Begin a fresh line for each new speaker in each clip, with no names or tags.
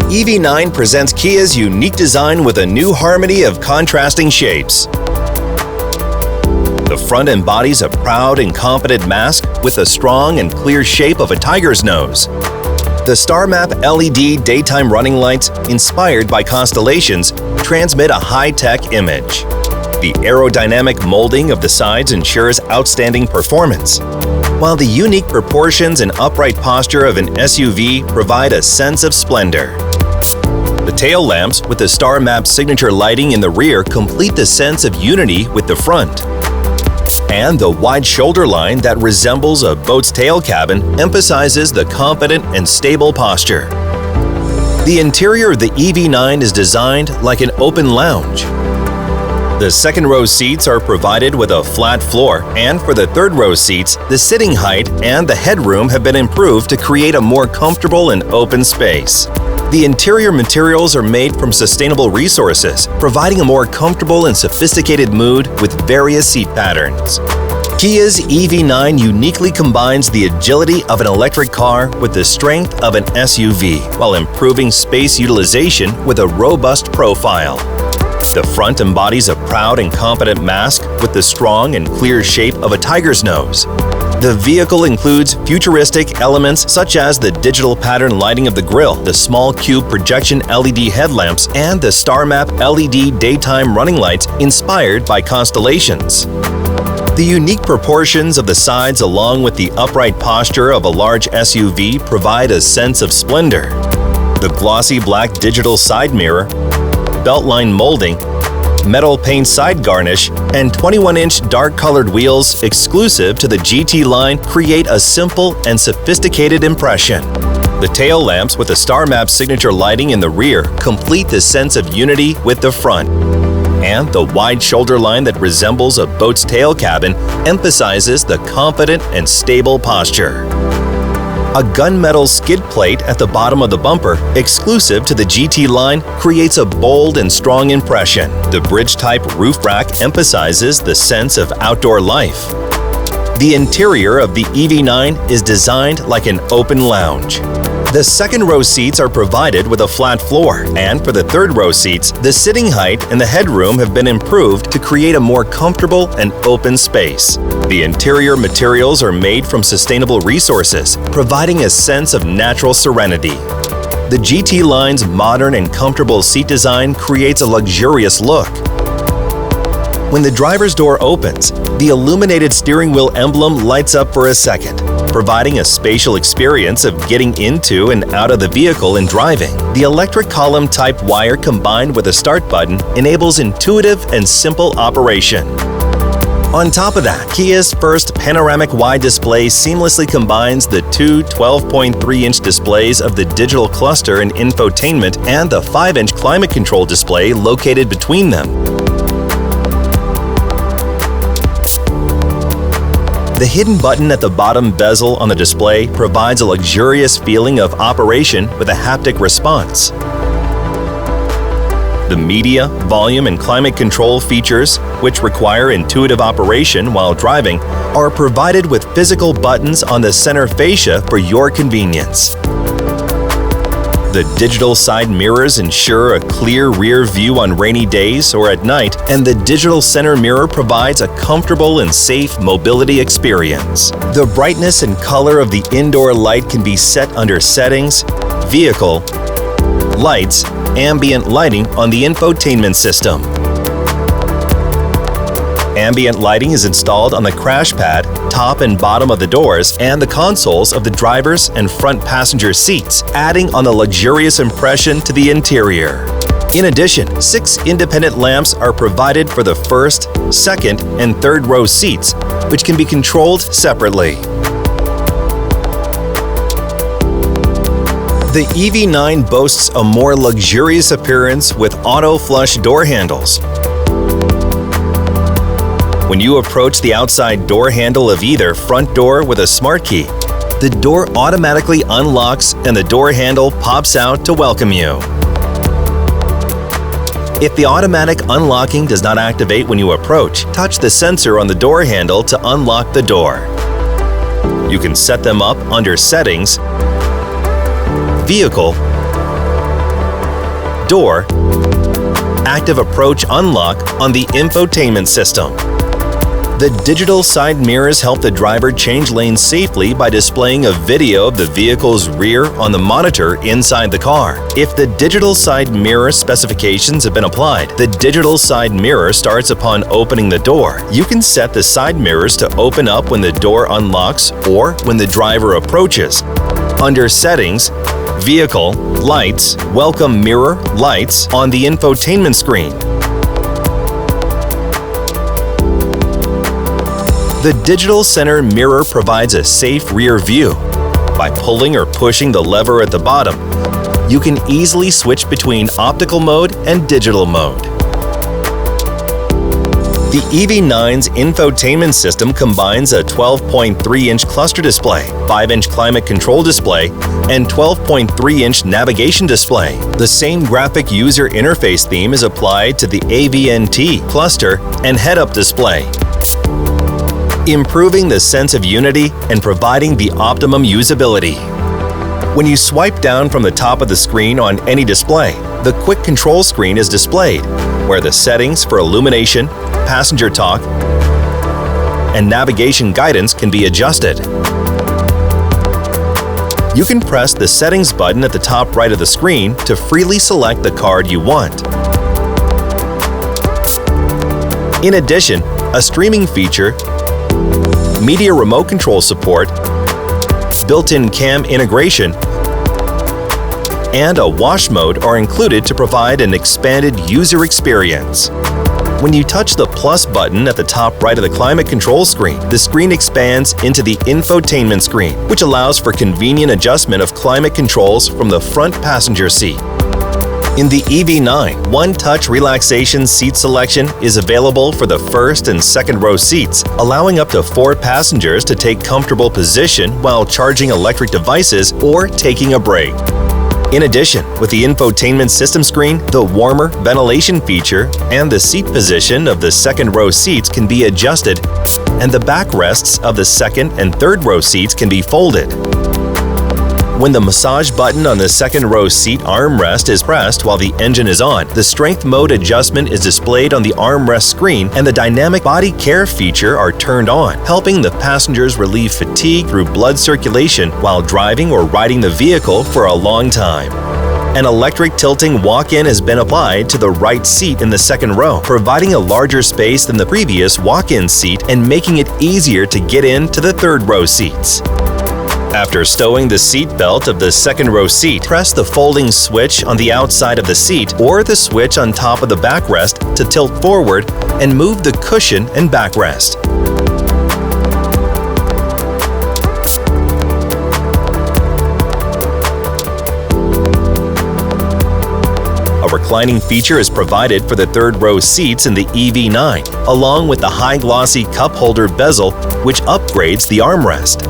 EV9 presents Kia's unique design with a new harmony of contrasting shapes. The front embodies a proud and confident mask with a strong and clear shape of a tiger's nose. The Star Map LED daytime running lights, inspired by constellations, transmit a high-tech image. The aerodynamic molding of the sides ensures outstanding performance, while the unique proportions and upright posture of an SUV provide a sense of splendor. The tail lamps with the Star Map signature lighting in the rear complete the sense of unity with the front. And the wide shoulder line that resembles a boat's tail cabin emphasizes the confident and stable posture. The interior of the EV9 is designed like an open lounge. The second row seats are provided with a flat floor, and for the third row seats, the sitting height and the headroom have been improved to create a more comfortable and open space. The interior materials are made from sustainable resources, providing a more comfortable and sophisticated mood with various seat patterns. Kia's EV9 uniquely combines the agility of an electric car with the strength of an SUV, while improving space utilization with a robust profile. The front embodies a proud and confident mask with the strong and clear shape of a tiger's nose. The vehicle includes futuristic elements such as the digital pattern lighting of the grille, the small cube projection LED headlamps, and the Star Map LED daytime running lights inspired by constellations. The unique proportions of the sides along with the upright posture of a large SUV provide a sense of splendor. The glossy black digital side mirror, beltline molding, metal paint side garnish, and 21-inch dark-colored wheels exclusive to the GT line create a simple and sophisticated impression. The tail lamps with the Star Map signature lighting in the rear complete the sense of unity with the front. And the wide shoulder line that resembles a boat's tail cabin emphasizes the confident and stable posture. A gunmetal skid plate at the bottom of the bumper, exclusive to the GT line, creates a bold and strong impression. The bridge-type roof rack emphasizes the sense of outdoor life. The interior of the EV9 is designed like an open lounge. The second row seats are provided with a flat floor, and for the third row seats, the sitting height and the headroom have been improved to create a more comfortable and open space. The interior materials are made from sustainable resources, providing a sense of natural serenity. The GT line's modern and comfortable seat design creates a luxurious look. When the driver's door opens, the illuminated steering wheel emblem lights up for a second, providing a spatial experience of getting into and out of the vehicle and driving. The electric column type wire combined with a start button enables intuitive and simple operation. On top of that, Kia's first panoramic wide display seamlessly combines the two 12.3-inch displays of the digital cluster and infotainment and the 5-inch climate control display located between them. The hidden button at the bottom bezel on the display provides a luxurious feeling of operation with a haptic response. The media, volume, and climate control features, which require intuitive operation while driving, are provided with physical buttons on the center fascia for your convenience. The digital side mirrors ensure a clear rear view on rainy days or at night, and the digital center mirror provides a comfortable and safe mobility experience. The brightness and color of the indoor light can be set under Settings, Vehicle, Lights, Ambient lighting on the infotainment system. Ambient lighting is installed on the crash pad, top and bottom of the doors, and the consoles of the driver's and front passenger seats, adding on the luxurious impression to the interior. In addition, 6 independent lamps are provided for the first, second, and third row seats, which can be controlled separately. The EV9 boasts a more luxurious appearance with auto-flush door handles. When you approach the outside door handle of either front door with a smart key, the door automatically unlocks and the door handle pops out to welcome you. If the automatic unlocking does not activate when you approach, touch the sensor on the door handle to unlock the door. You can set them up under Settings, Vehicle, door, active approach unlock on the infotainment system. The digital side mirrors help the driver change lanes safely by displaying a video of the vehicle's rear on the monitor inside the car. If the digital side mirror specifications have been applied, the digital side mirror starts upon opening the door. You can set the side mirrors to open up when the door unlocks or when the driver approaches. Under Settings, Vehicle, Lights, Welcome Mirror, Lights on the infotainment screen. The digital center mirror provides a safe rear view. By pulling or pushing the lever at the bottom, you can easily switch between optical mode and digital mode. The EV9's infotainment system combines a 12.3-inch cluster display, 5-inch climate control display, and 12.3-inch navigation display. The same graphic user interface theme is applied to the AVNT cluster and head-up display, improving the sense of unity and providing the optimum usability. When you swipe down from the top of the screen on any display, the quick control screen is displayed, where the settings for illumination, passenger talk, and navigation guidance can be adjusted. You can press the settings button at the top right of the screen to freely select the card you want. In addition, a streaming feature, media remote control support, built-in cam integration, and a wash mode are included to provide an expanded user experience. When you touch the plus button at the top right of the climate control screen, the screen expands into the infotainment screen, which allows for convenient adjustment of climate controls from the front passenger seat. In the EV9, one-touch relaxation seat selection is available for the first and second row seats, allowing up to 4 passengers to take comfortable position while charging electric devices or taking a break. In addition, with the infotainment system screen, the warmer ventilation feature and the seat position of the second row seats can be adjusted, and the backrests of the second and third row seats can be folded. When the massage button on the second row seat armrest is pressed while the engine is on, the strength mode adjustment is displayed on the armrest screen and the dynamic body care feature are turned on, helping the passengers relieve fatigue through blood circulation while driving or riding the vehicle for a long time. An electric tilting walk-in has been applied to the right seat in the second row, providing a larger space than the previous walk-in seat and making it easier to get into the third row seats. After stowing the seat belt of the second row seat, press the folding switch on the outside of the seat or the switch on top of the backrest to tilt forward and move the cushion and backrest. A reclining feature is provided for the third row seats in the EV9, along with the high glossy cup holder bezel, which upgrades the armrest.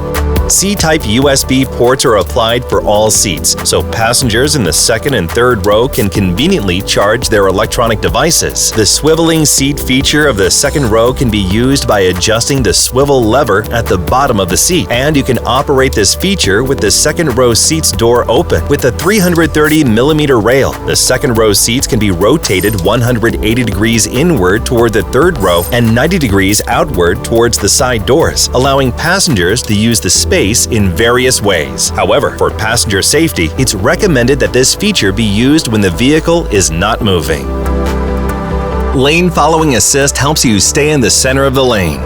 C-type USB ports are applied for all seats, so passengers in the second and third row can conveniently charge their electronic devices. The swiveling seat feature of the second row can be used by adjusting the swivel lever at the bottom of the seat, and you can operate this feature with the second row seat's door open. With a 330mm rail, the second row seats can be rotated 180 degrees inward toward the third row and 90 degrees outward towards the side doors, allowing passengers to use the space in various ways. However, for passenger safety, it's recommended that this feature be used when the vehicle is not moving. Lane Following Assist helps you stay in the center of the lane.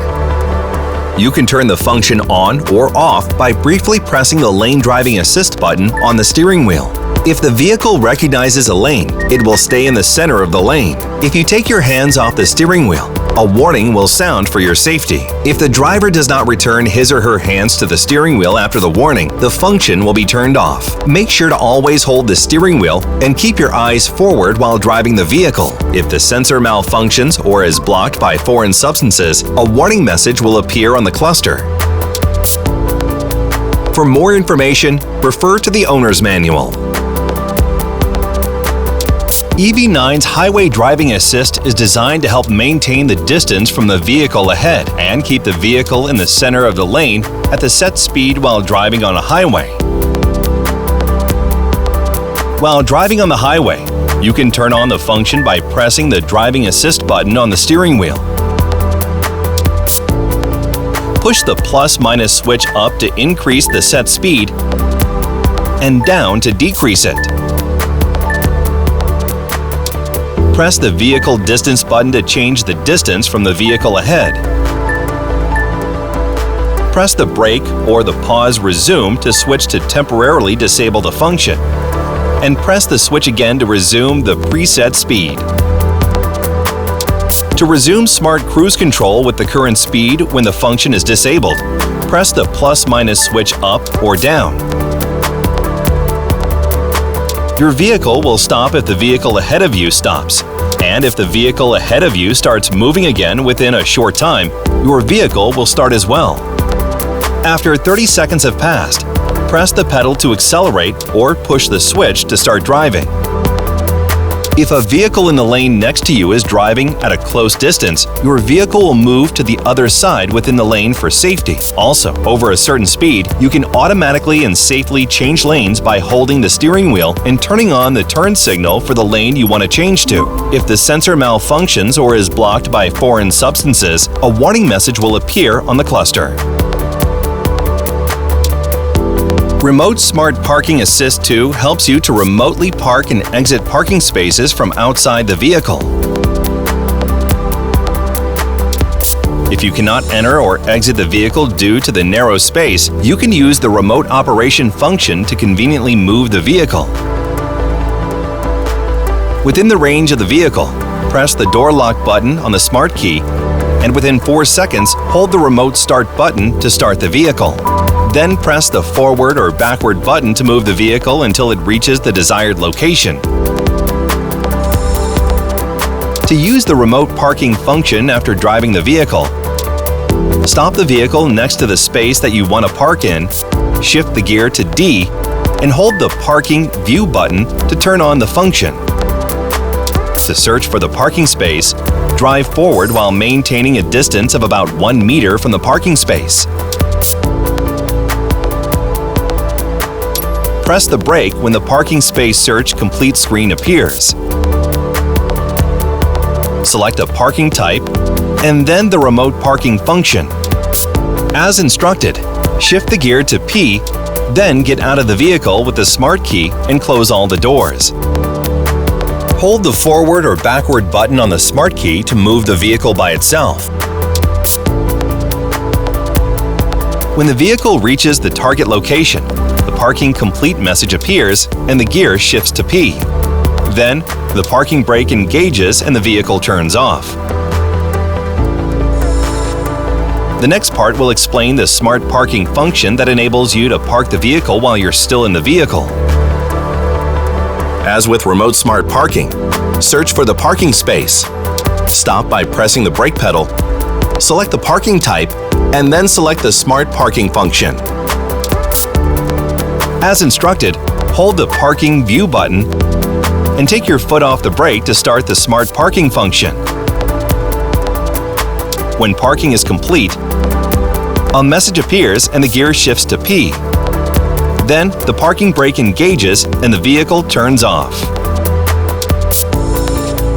You can turn the function on or off by briefly pressing the Lane Driving Assist button on the steering wheel. If the vehicle recognizes a lane, it will stay in the center of the lane. If you take your hands off the steering wheel, a warning will sound for your safety. If the driver does not return his or her hands to the steering wheel after the warning, the function will be turned off. Make sure to always hold the steering wheel and keep your eyes forward while driving the vehicle. If the sensor malfunctions or is blocked by foreign substances, a warning message will appear on the cluster. For more information, refer to the owner's manual. EV9's Highway Driving Assist is designed to help maintain the distance from the vehicle ahead and keep the vehicle in the center of the lane at the set speed while driving on a highway. While driving on the highway, You can turn on the function by pressing the driving assist button on the steering wheel. Push the plus-minus switch up to increase the set speed and down to decrease it. Press the vehicle distance button to change the distance from the vehicle ahead. Press the brake or the pause resume to switch to temporarily disable the function, and press the switch again to resume the preset speed. To resume Smart Cruise Control with the current speed when the function is disabled, press the plus-minus switch up or down. Your vehicle will stop if the vehicle ahead of you stops, and if the vehicle ahead of you starts moving again within a short time, your vehicle will start as well. After 30 seconds have passed, press the pedal to accelerate or push the switch to start driving. If a vehicle in the lane next to you is driving at a close distance, your vehicle will move to the other side within the lane for safety. Also, over a certain speed, you can automatically and safely change lanes by holding the steering wheel and turning on the turn signal for the lane you want to change to. If the sensor malfunctions or is blocked by foreign substances, a warning message will appear on the cluster. Remote Smart Parking Assist 2 helps you to remotely park and exit parking spaces from outside the vehicle. If you cannot enter or exit the vehicle due to the narrow space, you can use the remote operation function to conveniently move the vehicle. Within the range of the vehicle, press the door lock button on the smart key, and within 4 seconds, hold the remote start button to start the vehicle. Then press the forward or backward button to move the vehicle until it reaches the desired location. To use the remote parking function after driving the vehicle, stop the vehicle next to the space that you want to park in, shift the gear to D, and hold the Parking View button to turn on the function. To search for the parking space, drive forward while maintaining a distance of about 1 meter from the parking space. Press the brake when the parking space search complete screen appears. Select a parking type and then the remote parking function. As instructed, shift the gear to P, then get out of the vehicle with the smart key and close all the doors. Hold the forward or backward button on the smart key to move the vehicle by itself. When the vehicle reaches the target location, the parking complete message appears and the gear shifts to P. Then, the parking brake engages and the vehicle turns off. The next part will explain the smart parking function that enables you to park the vehicle while you're still in the vehicle. As with remote smart parking, search for the parking space. Stop by pressing the brake pedal, select the parking type, and then select the smart parking function. As instructed, hold the Parking View button and take your foot off the brake to start the smart parking function. When parking is complete, a message appears and the gear shifts to P. Then, the parking brake engages and the vehicle turns off.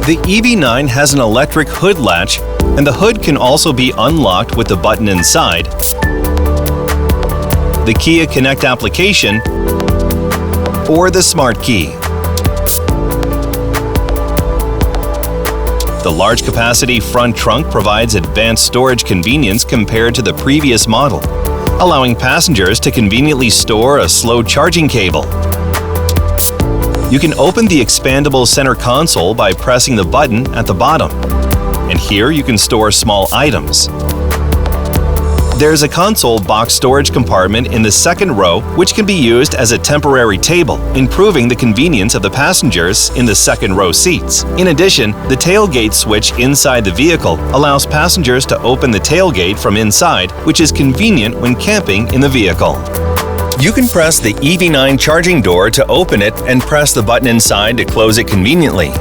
The EV9 has an electric hood latch, and the hood can also be unlocked with the button inside, the Kia Connect application, or the smart key. The large capacity front trunk provides advanced storage convenience compared to the previous model, allowing passengers to conveniently store a slow charging cable. You can open the expandable center console by pressing the button at the bottom, and here you can store small items. There's a console box storage compartment in the second row which can be used as a temporary table, improving the convenience of the passengers in the second row seats. In addition, the tailgate switch inside the vehicle allows passengers to open the tailgate from inside, which is convenient when camping in the vehicle. You can press the EV9 charging door to open it and press the button inside to close it conveniently.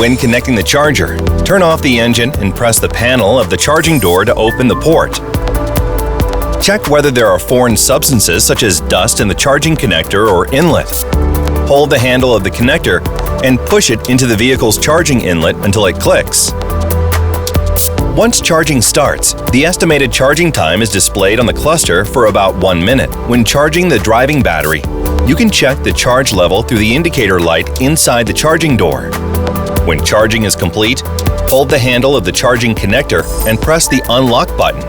When connecting the charger, turn off the engine and press the panel of the charging door to open the port. Check whether there are foreign substances such as dust in the charging connector or inlet. Hold the handle of the connector and push it into the vehicle's charging inlet until it clicks. Once charging starts, the estimated charging time is displayed on the cluster for about 1 minute. When charging the driving battery, you can check the charge level through the indicator light inside the charging door. When charging is complete, hold the handle of the charging connector and press the unlock button.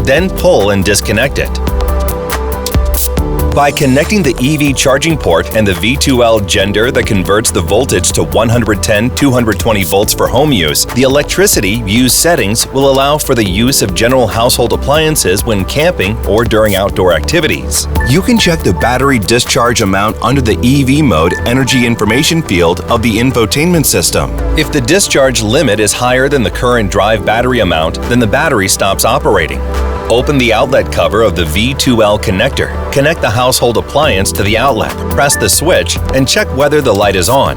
Then pull and disconnect it. By connecting the EV charging port and the V2L gender that converts the voltage to 110-220 volts for home use, the electricity use settings will allow for the use of general household appliances when camping or during outdoor activities. You can check the battery discharge amount under the EV mode energy information field of the infotainment system. If the discharge limit is higher than the current drive battery amount, then the battery stops operating. Open the outlet cover of the V2L connector. Connect the household appliance to the outlet. Press the switch and check whether the light is on.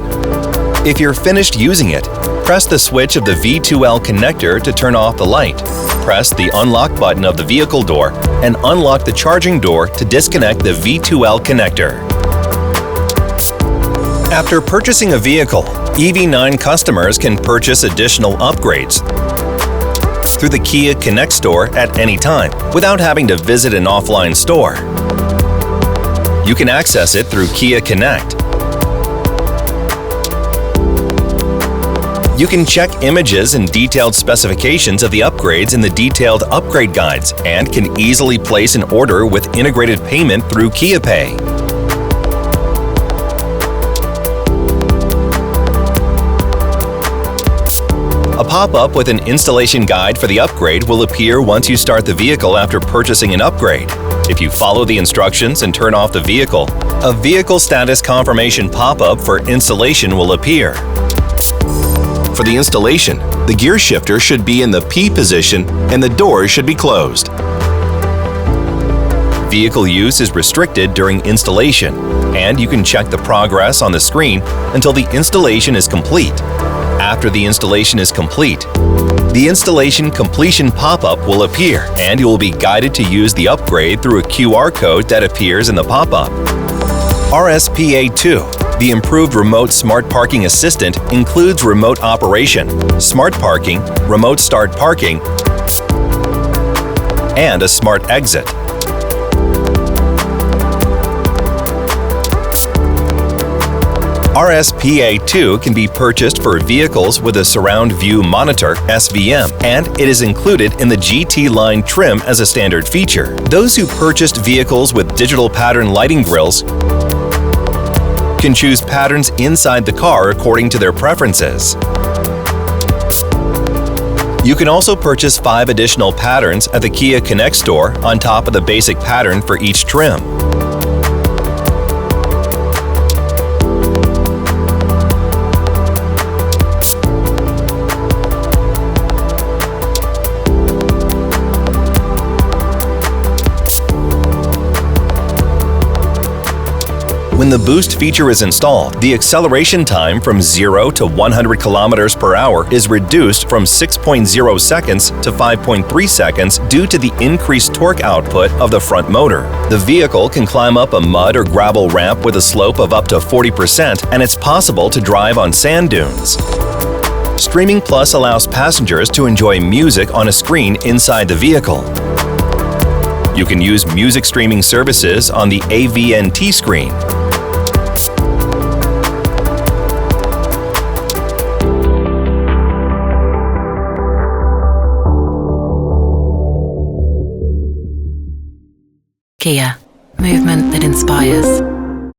If you're finished using it, press the switch of the V2L connector to turn off the light. Press the unlock button of the vehicle door and unlock the charging door to disconnect the V2L connector. After purchasing a vehicle, EV9 customers can purchase additional upgrades through the Kia Connect store at any time without having to visit an offline store. You can access it through Kia Connect. You can check images and detailed specifications of the upgrades in the detailed upgrade guides and can easily place an order with integrated payment through Kia Pay. A pop-up with an installation guide for the upgrade will appear once you start the vehicle after purchasing an upgrade. If you follow the instructions and turn off the vehicle, a vehicle status confirmation pop-up for installation will appear. For the installation, the gear shifter should be in the P position and the doors should be closed. Vehicle use is restricted during installation, and you can check the progress on the screen until the installation is complete. After the installation is complete, the installation completion pop-up will appear, and you will be guided to use the upgrade through a QR code that appears in the pop-up. RSPA2, the improved remote smart parking assistant, includes remote operation, smart parking, remote start parking, and a smart exit. RSPA2 can be purchased for vehicles with a surround view monitor (SVM), and it is included in the GT line trim as a standard feature. Those who purchased vehicles with digital pattern lighting grills can choose patterns inside the car according to their preferences. You can also purchase 5 additional patterns at the Kia Connect store on top of the basic pattern for each trim. When the boost feature is installed, the acceleration time from 0 to 100 km per hour is reduced from 6.0 seconds to 5.3 seconds due to the increased torque output of the front motor. The vehicle can climb up a mud or gravel ramp with a slope of up to 40%, and it's possible to drive on sand dunes. Streaming Plus allows passengers to enjoy music on a screen inside the vehicle. You can use music streaming services on the AVNT screen.
Kia, movement that inspires.